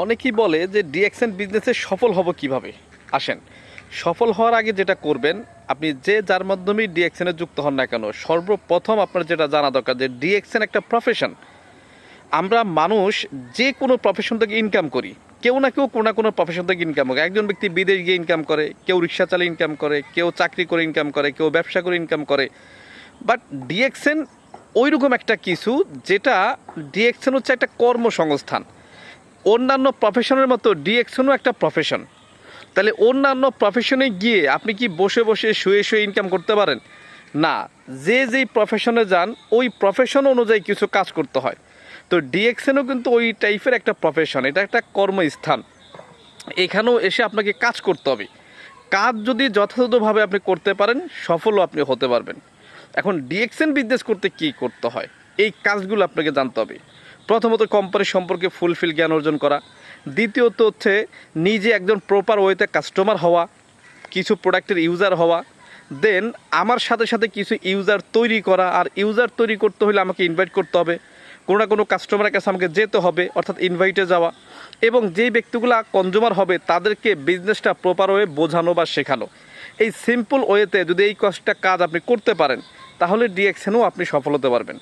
অনেকেই বলে যে ডিএক্সএন বিজনেসে সফল হব কিভাবে। আসেন, সফল হওয়ার আগে যেটা করবেন, আপনি যে যার মাধ্যমেই ডিএক্সএনে যুক্ত হন না কেন, সর্বপ্রথম আপনার যেটা জানা দরকার যে ডিএক্সএন একটা প্রফেশন। আমরা মানুষ যে কোনো প্রফেশন থেকে ইনকাম করি, কেউ না কেউ কোনো না কোনো প্রফেশন থেকে ইনকাম করে। একজন ব্যক্তি বিদেশ গিয়ে ইনকাম করে, কেউ রিক্সা চালিয়ে ইনকাম করে, কেউ চাকরি করে ইনকাম করে, কেউ ব্যবসা করে ইনকাম করে। বাট ডিএক্সএন ওই রকম একটা কিছু, যেটা ডিএক্সএন হচ্ছে একটা কর্মসংস্থান। অন্যান্য প্রফেশনের মতো ডিএক্সনও একটা প্রফেশন। তাহলে অন্যান্য প্রফেশনে গিয়ে আপনি কি বসে বসে শুয়ে শুয়ে ইনকাম করতে পারেন? না, যে যেই প্রফেশনে যান ওই প্রফেশন অনুযায়ী কিছু কাজ করতে হয়। তো ডিএক্সএনও কিন্তু ওই টাইপের একটা প্রফেশন, এটা একটা কর্মস্থান। এখানেও এসে আপনাকে কাজ করতে হবে। কাজ যদি যথাযথভাবে আপনি করতে পারেন, সফলও আপনি হতে পারবেন। এখন ডিএক্সএন বিজনেস করতে কি করতে হয়, এই কাজগুলো আপনাকে জানতে হবে। প্রথমত কোম্পানি সম্পর্কে ফুলফিল জ্ঞান অর্জন করা। দ্বিতীয়ত হচ্ছে নিজে একজন প্রপার ওয়েতে কাস্টমার হওয়া, কিছু প্রোডাক্টের ইউজার হওয়া। দেন আমার সাথে সাথে কিছু ইউজার তৈরি করা, আর ইউজার তৈরি করতে হলে আমাকে ইনভাইট করতে হবে, কোনো না কোনো কাস্টমারের কাছে আমাকে যেতে হবে, অর্থাৎ ইনভাইটে যাওয়া। এবং যেই ব্যক্তিগুলো কনজিউমার হবে তাদেরকে বিজনেসটা প্রপার ওয়ে বোঝানো বা শেখানো। এই সিম্পল ওয়েতে যদি এই কাজটা আপনি করতে পারেন, তাহলে ডিএক্সএনও আপনি সফল হতে পারবেন।